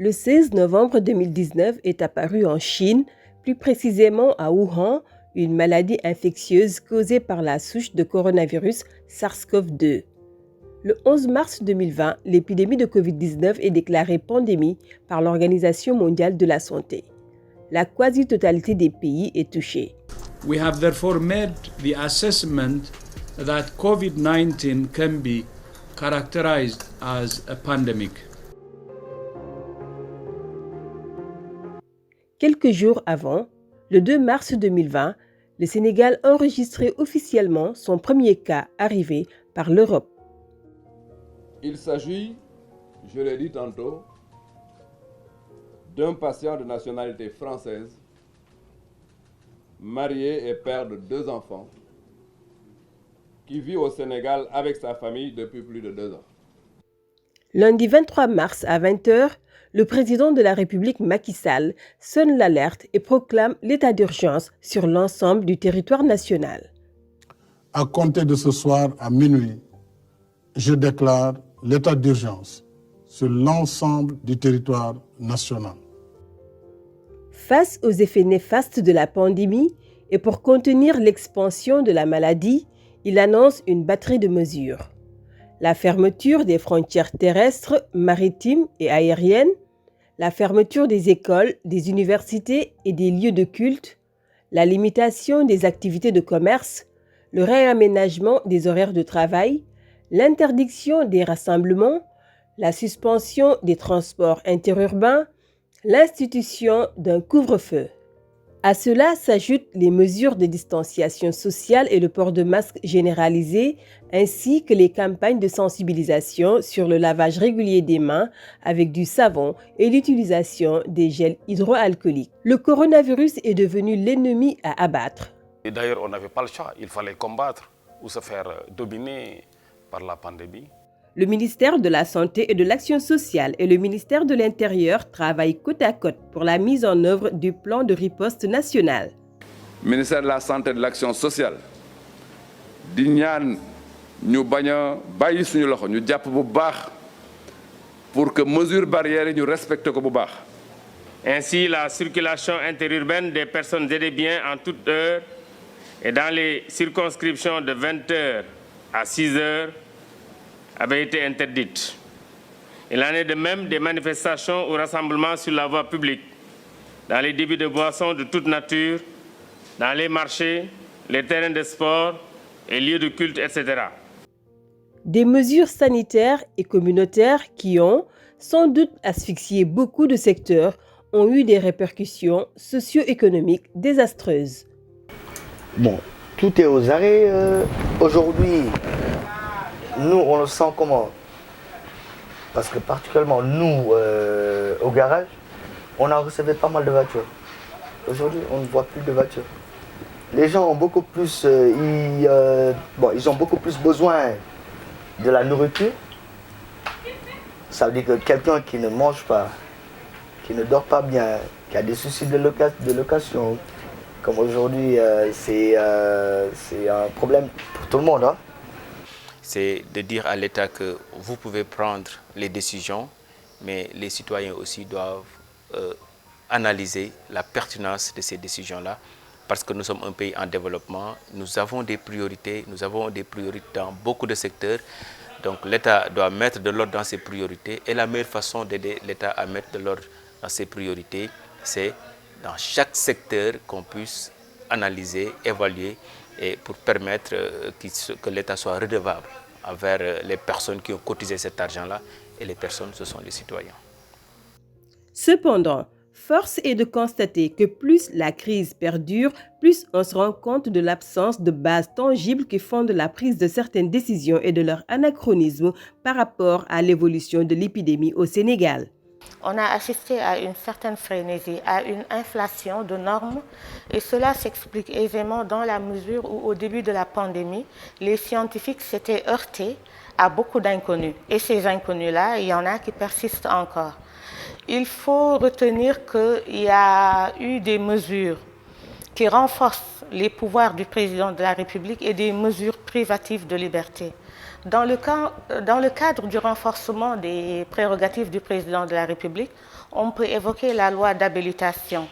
Le 16 novembre 2019 est apparue en Chine, plus précisément à Wuhan, une maladie infectieuse causée par la souche de coronavirus SARS-CoV-2. Le 11 mars 2020, l'épidémie de Covid-19 est déclarée pandémie par l'Organisation mondiale de la santé. La quasi-totalité des pays est touchée. We have therefore made the assessment that COVID-19 can be characterized as a pandemic. Quelques jours avant, le 2 mars 2020, le Sénégal enregistrait officiellement son premier cas arrivé par l'Europe. Il s'agit, je l'ai dit tantôt, d'un patient de nationalité française, marié et père de 2 enfants, qui vit au Sénégal avec sa famille depuis plus de 2 ans. Lundi 23 mars à 20h, le président de la République Macky Sall sonne l'alerte et proclame l'état d'urgence sur l'ensemble du territoire national. À compter de ce soir à minuit, je déclare l'état d'urgence sur l'ensemble du territoire national. Face aux effets néfastes de la pandémie et pour contenir l'expansion de la maladie, il annonce une batterie de mesures. La fermeture des frontières terrestres, maritimes et aériennes, la fermeture des écoles, des universités et des lieux de culte, la limitation des activités de commerce, le réaménagement des horaires de travail, l'interdiction des rassemblements, la suspension des transports interurbains, l'institution d'un couvre-feu. À cela s'ajoutent les mesures de distanciation sociale et le port de masques généralisé, ainsi que les campagnes de sensibilisation sur le lavage régulier des mains avec du savon et l'utilisation des gels hydroalcooliques. Le coronavirus est devenu l'ennemi à abattre. Et d'ailleurs, on n'avait pas le choix, il fallait combattre ou se faire dominer par la pandémie. Le ministère de la Santé et de l'Action sociale et le ministère de l'Intérieur travaillent côte à côte pour la mise en œuvre du plan de riposte national. Ministère de la Santé et de l'Action sociale di ñaan ñu bañ a bàyyi suñu loxo ñu jàpp bu baax pour que mesures barrières yi ñu respecté ko bu baax. Ainsi, la circulation interurbaine des personnes et des biens en toute heure et dans les circonscriptions de 20h à 6h avait été interdite. Il en est de même des manifestations ou rassemblements sur la voie publique, dans les débits de boissons de toute nature, dans les marchés, les terrains de sport et lieux de culte, etc. Des mesures sanitaires et communautaires qui ont, sans doute asphyxié beaucoup de secteurs, ont eu des répercussions socio-économiques désastreuses. Bon, tout est aux arrêts. Aujourd'hui, nous, on le sent comment? Parce que particulièrement nous, au garage, on a recevé pas mal de voitures. Aujourd'hui, on ne voit plus de voitures. Les gens ont beaucoup plus, ils ont beaucoup plus besoin de la nourriture. Ça veut dire que quelqu'un qui ne mange pas, qui ne dort pas bien, qui a des soucis de location, comme aujourd'hui, c'est un problème pour tout le monde. Hein. C'est de dire à l'État que vous pouvez prendre les décisions, mais les citoyens aussi doivent analyser la pertinence de ces décisions-là, parce que nous sommes un pays en développement, nous avons des priorités dans beaucoup de secteurs, donc l'État doit mettre de l'ordre dans ses priorités, et la meilleure façon d'aider l'État à mettre de l'ordre dans ses priorités, c'est dans chaque secteur qu'on puisse analyser, évaluer, et pour permettre que l'État soit redevable envers les personnes qui ont cotisé cet argent-là, et les personnes, ce sont les citoyens. Cependant, force est de constater que plus la crise perdure, plus on se rend compte de l'absence de bases tangibles qui fondent la prise de certaines décisions et de leur anachronisme par rapport à l'évolution de l'épidémie au Sénégal. On a assisté à une certaine frénésie, à une inflation de normes, et cela s'explique aisément dans la mesure où, au début de la pandémie, les scientifiques s'étaient heurtés à beaucoup d'inconnus. Et ces inconnus-là, il y en a qui persistent encore. Il faut retenir qu'il y a eu des mesures qui renforcent les pouvoirs du président de la République et des mesures privatives de liberté. Dans le cadre du renforcement des prérogatives du président de la République, on peut évoquer la loi d'habilitation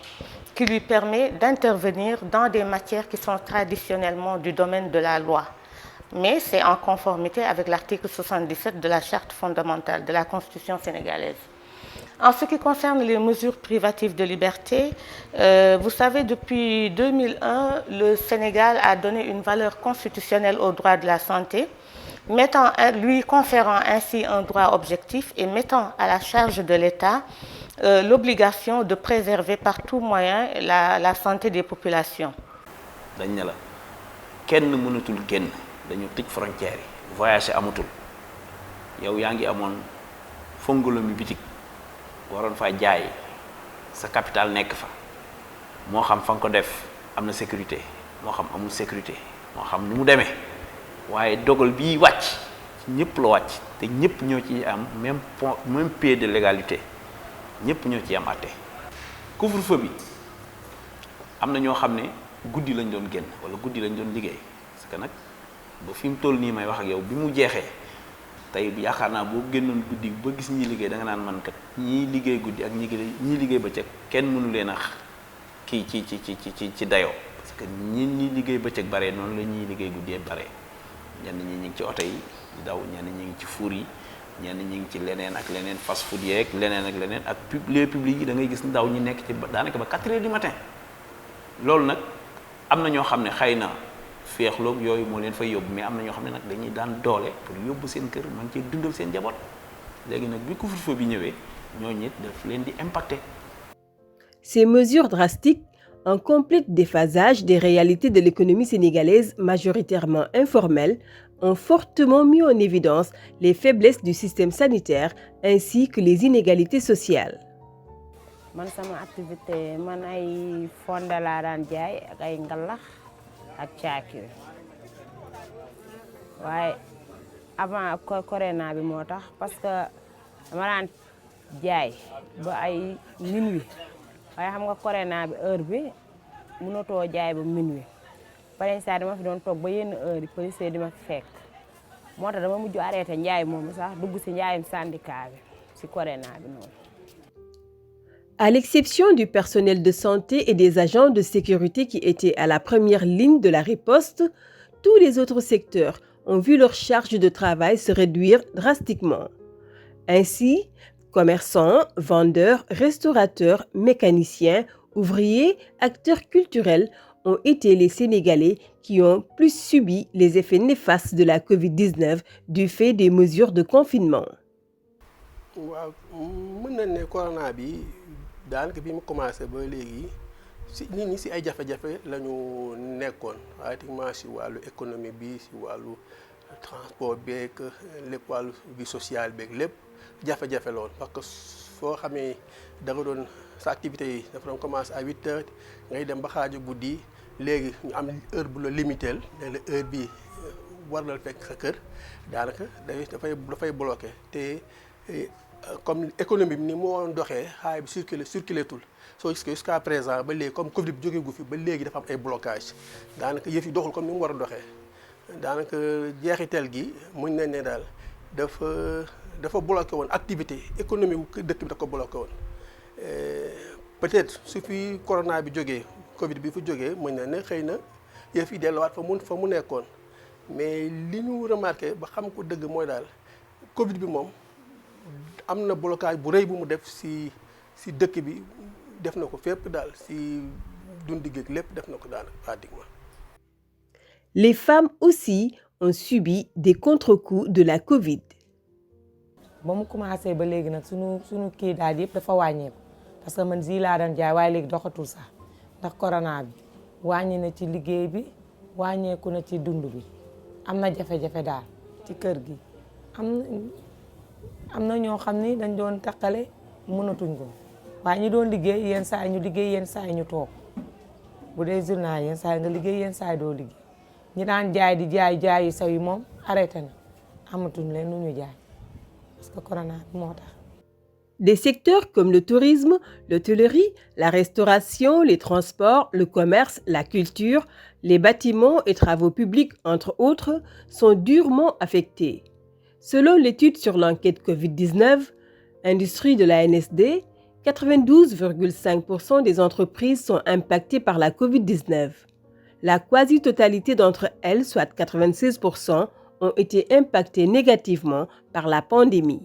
qui lui permet d'intervenir dans des matières qui sont traditionnellement du domaine de la loi. Mais c'est en conformité avec l'article 77 de la Charte fondamentale de la Constitution sénégalaise. En ce qui concerne les mesures privatives de liberté, vous savez, depuis 2001, le Sénégal a donné une valeur constitutionnelle au droit de la santé, lui conférant ainsi un droit objectif et mettant à la charge de l'État l'obligation de préserver par tout moyen la santé des populations. dañ ne la kenn mënatul génn dañu tëj frontière yi voyage amatul yow yaa ngi amoon fongolomi bitik waroon fa jaay sa capital nekk fa moo xam fa nga ko def am na sécurité moo xam amul sécurité moo xam nu mu demee waaye dogal bii wàcc ñëpp la wàcc te ñëpp ñoo ci am même pied de l'égalité ñëpp ñoo ci am àtte couvre-feu bi am na ñoo xam ne guddi lañ doon génn wala guddi lañ doon liggéey parce que nag ba fi mu toll nii may wax ak yow bi mu jeexee tey yaakaar naa boo génnoon guddi ba gis ñi liggéey da nga naan man kat ñii liggéey guddi ak ñi liggéey bëccëg kenn mënu leen a kii ci dayoo parce que ñi liggéey bëccëg bare noonu la ñuy liggéey guddi bare ñenn ñi ñu ngi ci oto yi di daw ñenn ñi ngi ci four yi ñenn ñi ngi ci leneen ak leneen fast food yeeg leneen ak leneen ak les publics yi da ngay gis ndaw ñi nekk ci daanaka ba 4 heures du matin loolu nag am na ñoo xam ne xëy na féexloog yooyu moo leen fay yóbbu mais am na ñoo xam ne nag dañuy daan doole pour yóbbu seen kër mën cee dundal seen njaboot léegi nag bi couvre-feu bi ñëwee ñooñu it daf leen di impacter. Ces mesures drastiques, en complète déphasage des réalités de l'économie sénégalaise majoritairement informelle, ont fortement mis en évidence les faiblesses du système sanitaire ainsi que les inégalités sociales. man sama activité man ay fonde laa daan jaay ak ay ngalax ak caakiri waaye avant corona bi moo tax parce que dama daan jaay ba ay minuit waaye xam nga corona bi heure bi mënatoo jaay ba minuit pare saa dama fi doon toog ba yenn heure yi police di ma fekk moo tax dama mujj arrêté njaay moom sax dugg si njaayum syndicat bi si corona bi noonu. À l'exception du personnel de santé et des agents de sécurité qui étaient à la première ligne de la riposte, tous les autres secteurs ont vu leur charge de travail se réduire drastiquement. Ainsi, commerçants, vendeurs, restaurateurs, mécaniciens, ouvriers, acteurs culturels ont été les Sénégalais qui ont plus subi les effets néfastes de la Covid-19 du fait des mesures de confinement. waaw mën na ne corona bi daanaka bi mu commencé ba léegi si nit ñi si ay jafe-jafe la ñu nekkoon pratiquement si wàllu économie bi si wàllu transport beeg lépp wàllu vie sociale beeg lépp jafe-jafe lool parce que foo xamee da nga doon sa activité yi dafa doon commencé à 8 heures ngay dem ba xaaju guddi léegi ñu am heure bu la limité ne la heure bi war na fekk sa kër daanaka dafay bloqué te comme économie bi ni moo waroon doxee xaay bi circulé tul soo gis que jusqu'à présent ba léegi comme Covid bi jógee gu fi ba léegi dafa am ay blocage daanaka yëf yi doxul comme ni mu war a doxee daanaka jeexital gi muñ nañ ne daal dafa bloqué woon activité économie bu dëkk bi da ko bloqué woon peut-être su fi corona bi jógee Covid bi fu jógee muñ nañ ne xëy na yëf yi delluwaat fa mu nekkoon mais li ñu remarqué ba xam ko dëgg mooy daal Covid bi moom am na blocage bu rëy bu mu def si dëkk bi def na ko fépp daal si dundi gi lépp def na ko daal pratiquement. Les femmes aussi ont subi des contre-coups de la Covid. ba mu commencé ba léegi nag sunu kii daal yëpp dafa wàññeeku parce que man zi laa daan jaay waaye léegi doxatul sax ndax corona bi wàññi na ci liggéey bi wàññeeku na ci dund bi am na jafe-jafe daal ci kër gi am na ñoo xam ni dañ doon takkale mënatuñ ko waaye ñi doon liggéey yenn saa yi ñu liggéey yenn saa yi ñu toog bu dee journal yenn saa yi nga liggéey yenn saa yi doo liggéey ñi daan jaay di jaay yu saw yi moom arrêté na amatuñ leen lu ñu jaay parce que corona bi moo tax. Des secteurs comme le tourisme, l'hôtellerie, la restauration, les transports, le commerce, la culture, les bâtiments et travaux publics, entre autres, sont durement affectés. Selon l'étude sur l'enquête Covid-19, industrie de la ANSD, 92,5% des entreprises sont impactées par la Covid-19. La quasi-totalité d'entre elles, soit 96%, ont été impactées négativement par la pandémie.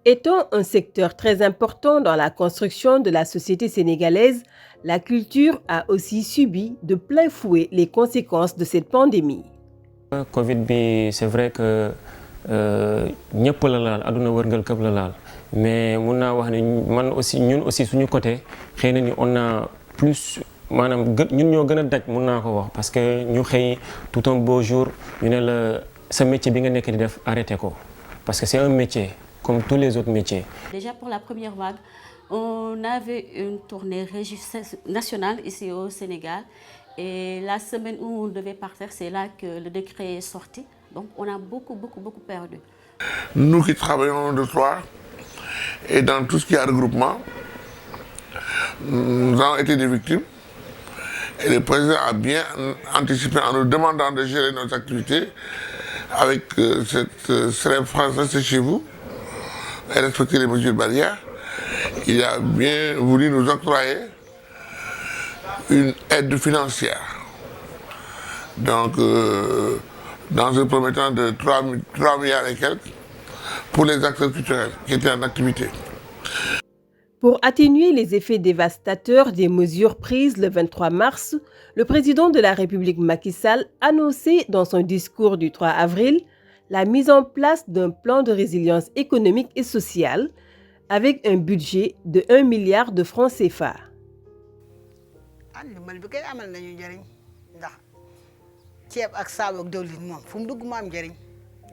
Étant un secteur très important dans la construction de la société sénégalaise, la culture a aussi subi de plein fouet les conséquences de cette pandémie. Covid, c'est vrai que ñëpp la laal aduna wërngal këpp la laal mais mun naa wax ne man aussi ñun aussi suñu côté xëy na ni on a plus maanaam ñun ñoo gën a daj mun naa ko wax parce que ñu xëy tout un beau jour ñu ne la sa métier bi nga nekk di def arrêté ko parce que c'est un métier comme tous les autres métiers. Déjà pour la première vague, on avait une tournée nationale ici au Sénégal et la semaine où on devait partir, c'est là que le décret est sorti. Donc on a beaucoup perdu. Nous qui travaillons de soir et dans tout ce qui est regroupement, nous avons été des victimes et le président a bien anticipé en nous demandant de gérer nos activités avec cette célèbre phrase « restez chez vous et respectez les mesures barrières ». Il a bien voulu nous octroyer une aide financière. Donc, dans un premier temps de 3 milliards et quelques pour les acteurs culturels qui étaient en activité. Pour atténuer les effets dévastateurs des mesures prises le 23 mars, le président de la République Macky Sall annonçait dans son discours du 3 avril la mise en place d'un plan de résilience économique et sociale avec un budget de 1 milliard de francs CFA. ceeb ak saabu ak dawlin moom fu mu dugg mu am njëriñ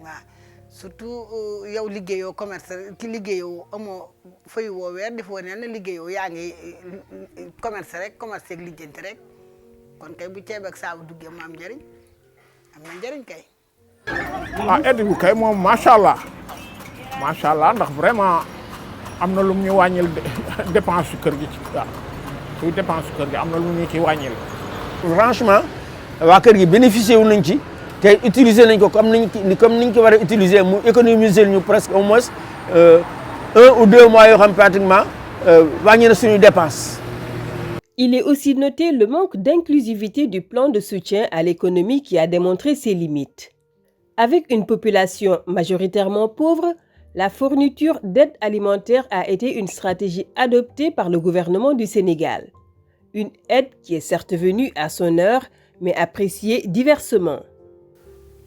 waaw surtout yow liggéeyoo commerce ki liggéeyoo amoo fay woo weer defoo ne liggéeyoo yaa ngi commerce rek commerce ak lijjanti rek kon kay bu ceeb ak saabu duggee mu am njëriñ am na njëriñ kay. aide bi kay moom macha allah ndax vraiment am na lu mu ñu wàññil dépense su kër gi ci waaw suy dépense su kër gi am na lu mu ñu ci wàññil. franchement. waa kër gi bénéficié wu nañ ci te utiliser nañ ko comme niñ ko war a utiliser mu économiser ñu presque au moins 1 ou 2 mois yoo xam pratiquement wàññi na suñu dépense. Il est aussi noté le manque d'inclusivité du plan de soutien à l'économie qui a démontré ses limites. Avec une population majoritairement pauvre, la fourniture d'aide alimentaire a été une stratégie adoptée par le gouvernement du Sénégal. Une aide qui est certes venue à son heure, mais apprécié diversement.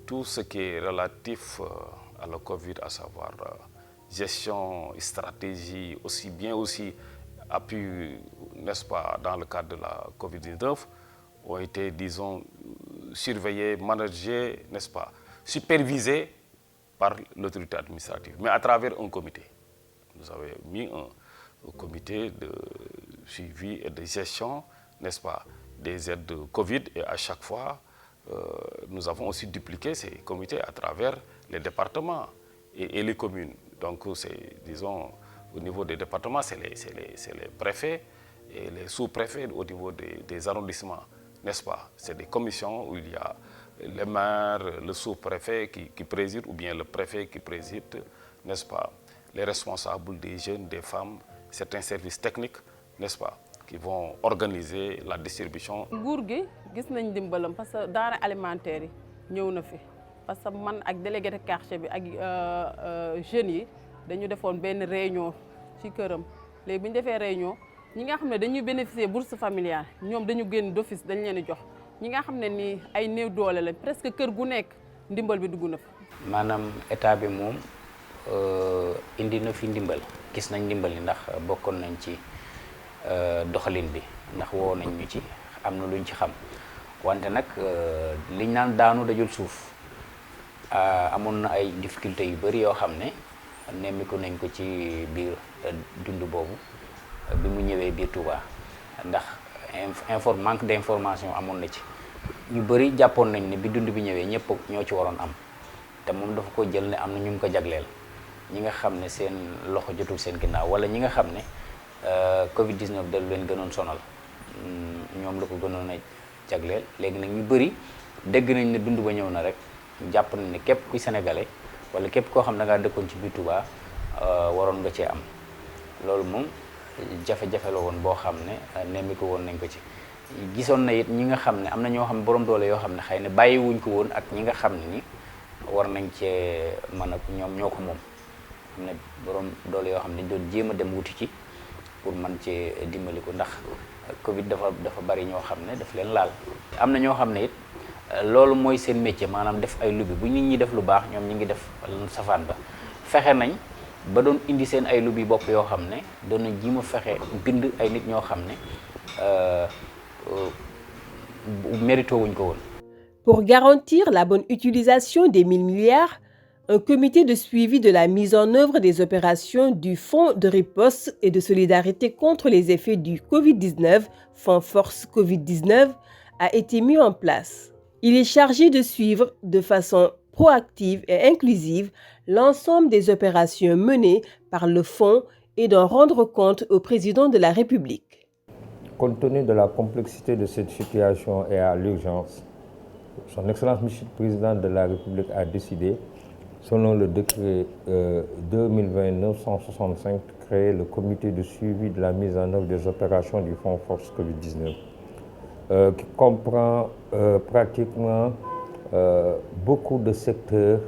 Tout ce qui est relatif à la Covid, à savoir gestion, stratégie, aussi bien aussi appui, n'est-ce pas, dans le cadre de la Covid-19, ont été, disons, surveillés, managés, n'est-ce pas, supervisés par l'autorité administrative, mais à travers un comité. Nous avons mis un comité de suivi et de gestion, n'est-ce pas, des aides de Covid et à chaque fois, nous avons aussi dupliqué ces comités à travers les départements et les communes. Donc, disons, au niveau des départements, c'est les préfets et les sous-préfets au niveau des arrondissements, n'est-ce pas? C'est des commissions où il y a les maires, le sous-préfet qui préside ou bien le préfet qui préside, n'est-ce pas? Les responsables des jeunes, des femmes, certains services techniques, n'est-ce pas? Qui vont organiser la distribution. nguur gi gis nañ dimbalam parce que denrées alimentaires yi ñëw na fi parce que man ak délégué de quartier bi ak jeunes yi dañu defoon benn réunion ci këram léegi bi ñu defee réunion ñi nga xam ne dañuy bénéficier bourse familiale ñoom dañu génn d'office dañ leen di jox ñi nga xam ne nii ay néew doole la presque kër gu nekk ndimbal bi dugg na fi. maanaam état bi moom indi na fi ndimbal gis nañ ndimbal yi ndax bokkoon nañ ci. doxalin bi ndax woo nañ ñu ci am na luñ ci xam wante nag liñ naan daanu dajul suuf amoon na ay difficultés yu bëri yoo xam ne nemmiku nañ ko ci biir dund boobu bi mu ñëwee biir Touba ndax manque d'information amoon na ci ñu bëri jàppoon nañ ne bi dund bi ñëwee ñëpp ñoo ci waroon am te moom dafa ko jël ne am na ñu ko jagleel ñi nga xam ne seen loxo jotul seen ginnaaw wala ñi nga xam ne Covid-19 dal leen gënoon sonal ñoom la ko gënoon a jagleel léegi nag ñu bëri dégg nañ ne dund ba ñëw na rek jàpp nañ ne képp kuy sénégalais wala képp koo xam ne da ngaa dëkkoon ci biir Touba waroon nga cee am loolu moom jafe-jafe la woon boo xam ne nemmiku woon nañ ko ci gisoon na it ñi nga xam ne am na ñoo xam ne borom doole yoo xam ne xëy na bàyyiwuñ ko woon ak ñi nga xam ne ni war nañ cee mën a ñoom ñoo ko moom am na borom doole yoo xam ne dañ doon jéem a dem wuti ci pour mën cee dimbali ko ndax Covid dafa bari ñoo xam ne daf leen laal. am na ñoo xam ne it loolu mooy seen métier maanaam def ay lobby bu nit ñi def lu baax ñoom ñi ngi def safaan ba fexe nañ ba doon indi seen ay lobby bopp yoo xam ne doon nañ ji ma fexe bind ay nit ñoo xam ne mérito wuñ ko woon. Pour garantir la bonne utilisation des 1000 milliards, un comité de suivi de la mise en œuvre des opérations du Fonds de riposte et de solidarité contre les effets du Covid-19, Fonds Force Covid-19, a été mis en place. Il est chargé de suivre de façon proactive et inclusive l'ensemble des opérations menées par le Fonds et d'en rendre compte au président de la République. Compte tenu de la complexité de cette situation et à l'urgence, Son Excellence Monsieur le Président de la République a décidé, selon le décret 2020-965, de créer le comité de suivi de la mise en œuvre des opérations du Fonds Force Covid-19, qui comprend pratiquement beaucoup de secteurs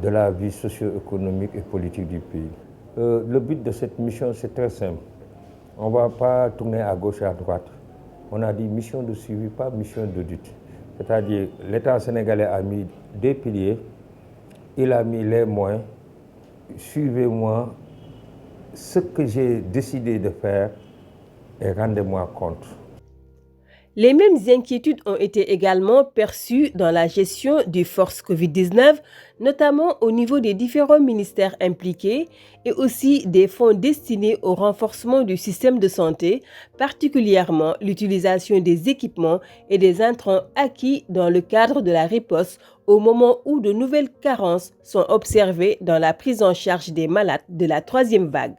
de la vie socio-économique et politique du pays. Le but de cette mission, c'est très simple. On ne va pas tourner à gauche et à droite. On a dit mission de suivi, pas mission d'audit. C'est-à-dire, l'État sénégalais a mis des piliers, il a mis les moyens. Suivez-moi ce que j'ai décidé de faire et rendez-moi compte. Les mêmes inquiétudes ont été également perçues dans la gestion du Force Covid-19, notamment au niveau des différents ministères impliqués et aussi des fonds destinés au renforcement du système de santé, particulièrement l'utilisation des équipements et des intrants acquis dans le cadre de la riposte au moment où de nouvelles carences sont observées dans la prise en charge des malades de la troisième vague.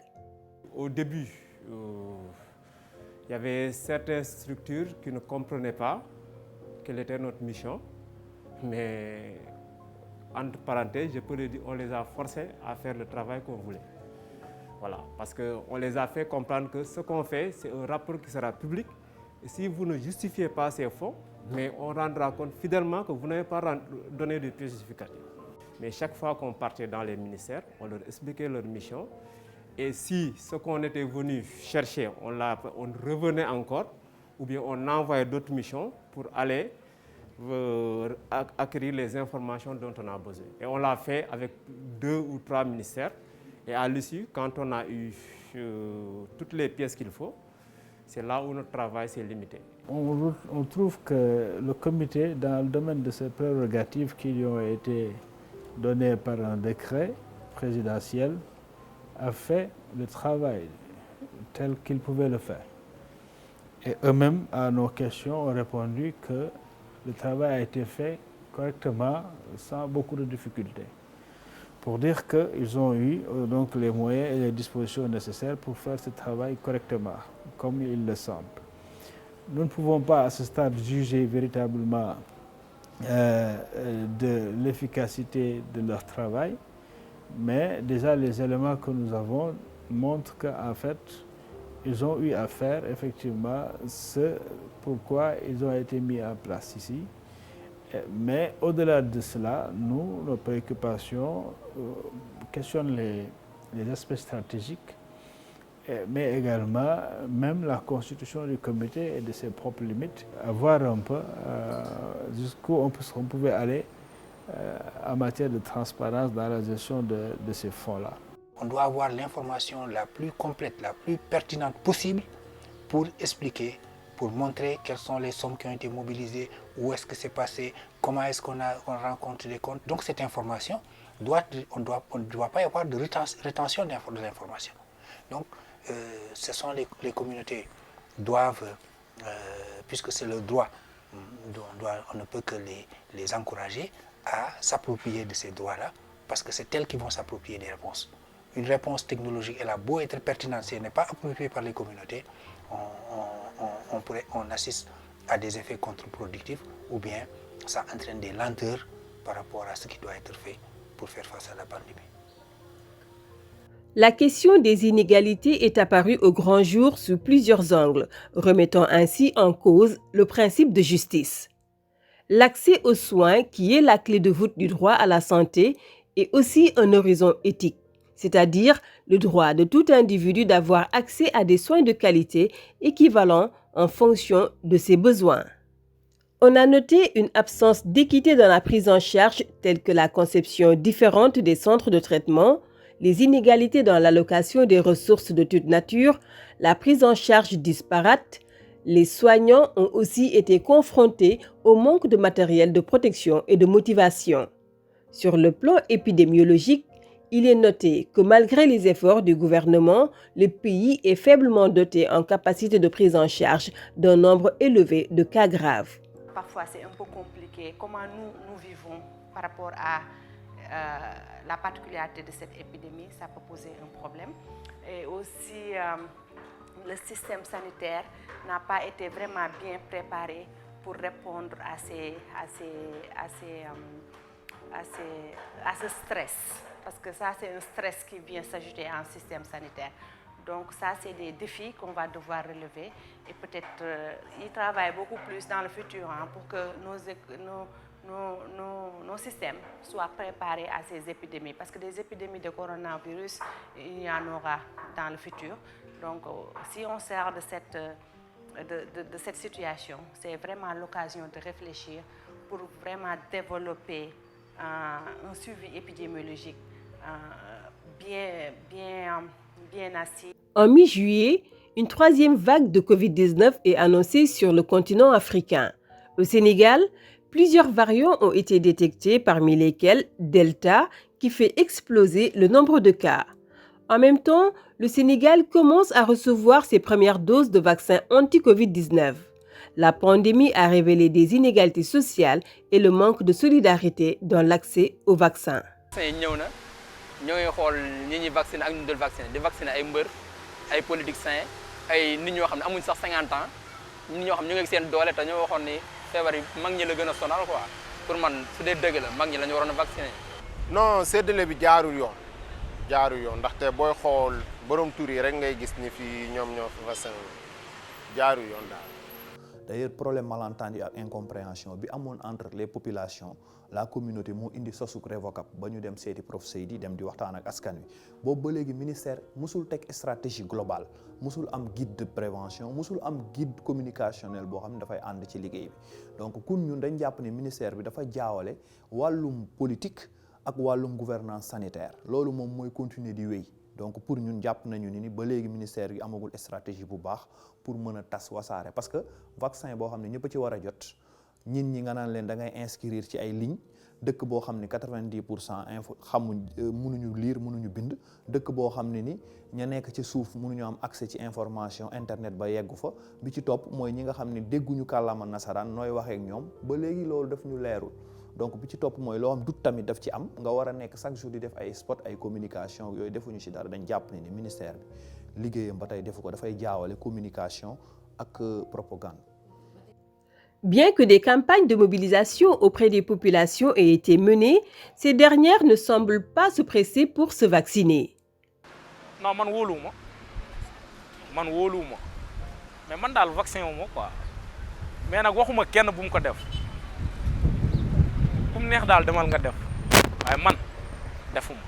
Au début, il y avait certaines structures qui ne comprenaient pas quelle était notre mission, mais entre parenthèses, je peux le dire, on les a forcés à faire le travail qu'on voulait. Voilà, parce qu'on les a fait comprendre que ce qu'on fait, c'est un rapport qui sera public. Et si vous ne justifiez pas ces fonds, mais on rendra compte fidèlement que vous n'avez pas donné de pièces justificatives. Mais chaque fois qu'on partait dans les ministères, on leur expliquait leur mission. Et si ce qu'on était venu chercher, on revenait encore, ou bien on envoyait d'autres missions pour aller acquérir les informations dont on a besoin. Et on l'a fait avec 2 ou 3 ministères. Et à l'issue, quand on a eu toutes les pièces qu'il faut, c'est là où notre travail s'est limité. On trouve que le comité, dans le domaine de ses prérogatives qui lui ont été données par un décret présidentiel, a fait le travail tel qu'il pouvait le faire. Et eux-mêmes, à nos questions, ont répondu que le travail a été fait correctement, sans beaucoup de difficultés. Pour dire qu'ils ont eu donc les moyens et les dispositions nécessaires pour faire ce travail correctement, comme il le semble. Nous ne pouvons pas à ce stade juger véritablement de l'efficacité de leur travail, mais déjà les éléments que nous avons montrent qu'en fait, ils ont eu à faire effectivement ce pourquoi ils ont été mis en place ici. Mais au-delà de cela, nos préoccupations questionnent les aspects stratégiques, mais également même la constitution du comité et de ses propres limites, à voir un peu jusqu'où on pouvait aller en matière de transparence dans la gestion de ces fonds-là. On doit avoir l'information la plus complète, la plus pertinente possible pour expliquer, pour montrer quelles sont les sommes qui ont été mobilisées, où est-ce que c'est passé, comment est-ce qu'on rencontre les comptes. Donc cette information, on ne doit pas y avoir de rétention de l'information. Donc ce sont les communautés doivent, puisque c'est le droit, on ne peut que les encourager à s'approprier de ces droits-là, parce que c'est elles qui vont s'approprier des réponses. Une réponse technologique, elle a beau être pertinente, si elle n'est pas appropriée par les communautés, on assiste à des effets contre-productifs, ou bien ça entraîne des lenteurs par rapport à ce qui doit être fait pour faire face à la pandémie. La question des inégalités est apparue au grand jour sous plusieurs angles, remettant ainsi en cause le principe de justice. L'accès aux soins, qui est la clé de voûte du droit à la santé, est aussi un horizon éthique, c'est-à-dire le droit de tout individu d'avoir accès à des soins de qualité équivalents en fonction de ses besoins. On a noté une absence d'équité dans la prise en charge, telle que la conception différente des centres de traitement, les inégalités dans l'allocation des ressources de toute nature, la prise en charge disparate. Les soignants ont aussi été confrontés au manque de matériel de protection et de motivation. Sur le plan épidémiologique, il est noté que malgré les efforts du gouvernement, le pays est faiblement doté en capacité de prise en charge d'un nombre élevé de cas graves. Parfois, c'est un peu compliqué. Comment nous vivons par rapport à la particularité de cette épidémie, ça peut poser un problème. Et aussi, le système sanitaire n'a pas été vraiment bien préparé pour répondre à ce stress. Parce que ça, c'est un stress qui vient s'ajouter à un système sanitaire. Donc ça, c'est des défis qu'on va devoir relever et peut-être y travailler beaucoup plus dans le futur pour que nos systèmes soient préparés à ces épidémies. Parce que des épidémies de coronavirus, il y en aura dans le futur. Donc si on sert de cette situation, c'est vraiment l'occasion de réfléchir pour vraiment développer un suivi épidémiologique bien assis. En mi-juillet, une troisième vague de Covid-19 est annoncée sur le continent africain. Au Sénégal, plusieurs variants ont été détectés, parmi lesquels Delta, qui fait exploser le nombre de cas. En même temps, le Sénégal commence à recevoir ses premières doses de vaccins anti-Covid-19. La pandémie a révélé des inégalités sociales et le manque de solidarité dans l'accès aux vaccins. ñoo ngi xool ñi ñuy vacciner ak ñu dul vacciner di vacciner ay mbër ay politiciens ay nit ñoo xam ne amuñ sax 50 ans nit ñoo xam ñu ngi ak seen doole te ñoo waxoon ni feebar yi mag ñi la gën a sonal quoi pour man su dee dëgg la mag ñi la ñu waroon a vacciner. non séddale bi jaarul yoon ndaxte booy xool borom tur yi rek ngay gis ni fii ñoom ñoo fi vacciné jaarul yoon daal. D'ailleurs, problème malentendu et incompréhension bi amone entre les populations la communauté mo indi sosuk révocable ba ñu dem séti prof Seydi dem di waxtaan ak askan wi boobu ba légui ministère musul tek stratégie globale musul am guide de prévention musul am guide communicationnel bo xamni da fay and ci liggéey bi donc kun ñun dañ japp ni ministère bi dafa jaawale walum politique ak walum gouvernance sanitaire lolu mom moy continuer di wéy. Donc pour ñun japp nañu ni ba légui ministère yi amagul stratégie bu baax pour mëna tass wasaare parce que vaccin bo xamni ñëpp ci wara jot ñin ñi nga naan leen da ngay inscrire ci ay ligne dëkk bo xamni 90% xamuñ mënuñu lire mënuñu bind dëkk bo xamni ni ña nekk ci suuf mënuñu am accès ci information internet ba yeggu fa bi ci top moy ñi nga xamni dégguñu kàllaama nasaraan nooy waxee ak ñoom ba légui loolu daf ñu leerul. Donc bi ci top moy lo am dut tamit daf ci am nga wara nek chaque jour di def ay spot ay communication yoy defuñu ci dara dañ japp ni ministère bi liggéeyam batay defu ko da fay jaawale communication ak propagande. Bien que des campagnes de mobilisation auprès des populations aient été menées, ces dernières ne semblent pas se presser pour se vacciner. Non, man woluma. Mais man dal vaccin wu quoi. Mais nak waxuma kenn bu mu ko def. Kum neex dal demal nga def. Waye man defuma.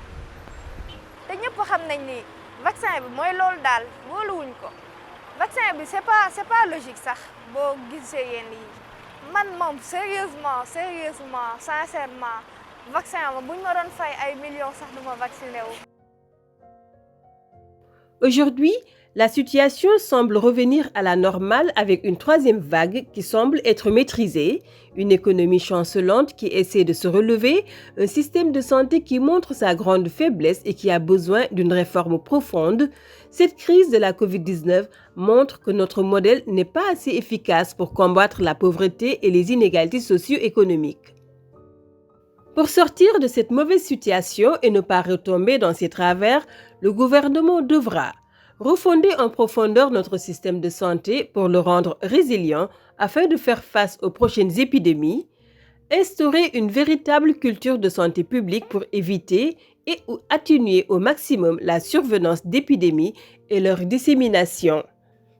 Té ñepp xam nañ ni vaccin bi moy lool dal wolu wuñ ko. Vaccin bi c'est pas logique sax bo gisé yenn yi. Man mom sérieusement, sincèrement, vaccin ma buñ ma doon fay ay millions sax duma vacciné wu. Aujourd'hui, la situation semble revenir à la normale avec une troisième vague qui semble être maîtrisée, une économie chancelante qui essaie de se relever, un système de santé qui montre sa grande faiblesse et qui a besoin d'une réforme profonde. Cette crise de la Covid-19 montre que notre modèle n'est pas assez efficace pour combattre la pauvreté et les inégalités socio-économiques. Pour sortir de cette mauvaise situation et ne pas retomber dans ses travers, le gouvernement devra refonder en profondeur notre système de santé pour le rendre résilient afin de faire face aux prochaines épidémies, instaurer une véritable culture de santé publique pour éviter et ou atténuer au maximum la survenance d'épidémies et leur dissémination.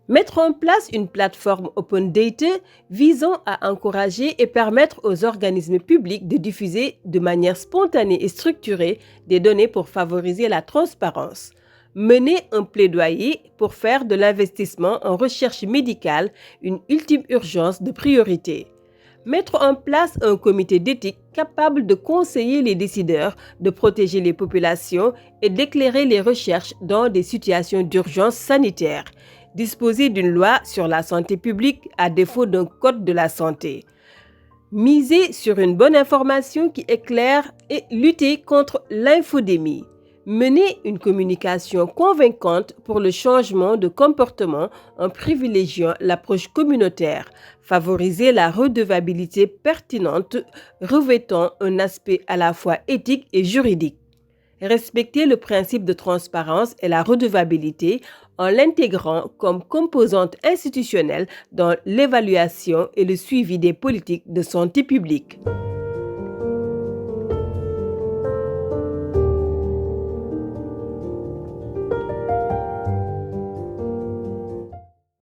Mettre en place une plateforme Open Data visant à encourager et permettre aux organismes publics de diffuser de manière spontanée et structurée des données pour favoriser la transparence. Mener un plaidoyer pour faire de l'investissement en recherche médicale une ultime urgence de priorité. Mettre en place un comité d'éthique capable de conseiller les décideurs, de protéger les populations et d'éclairer les recherches dans des situations d'urgence sanitaire. Disposer d'une loi sur la santé publique à défaut d'un code de la santé. Miser sur une bonne information qui éclaire et lutter contre l'infodémie. Mener une communication convaincante pour le changement de comportement en privilégiant l'approche communautaire. Favoriser la redevabilité pertinente revêtant un aspect à la fois éthique et juridique. Respecter le principe de transparence et la redevabilité en l'intégrant comme composante institutionnelle dans l'évaluation et le suivi des politiques de santé publique.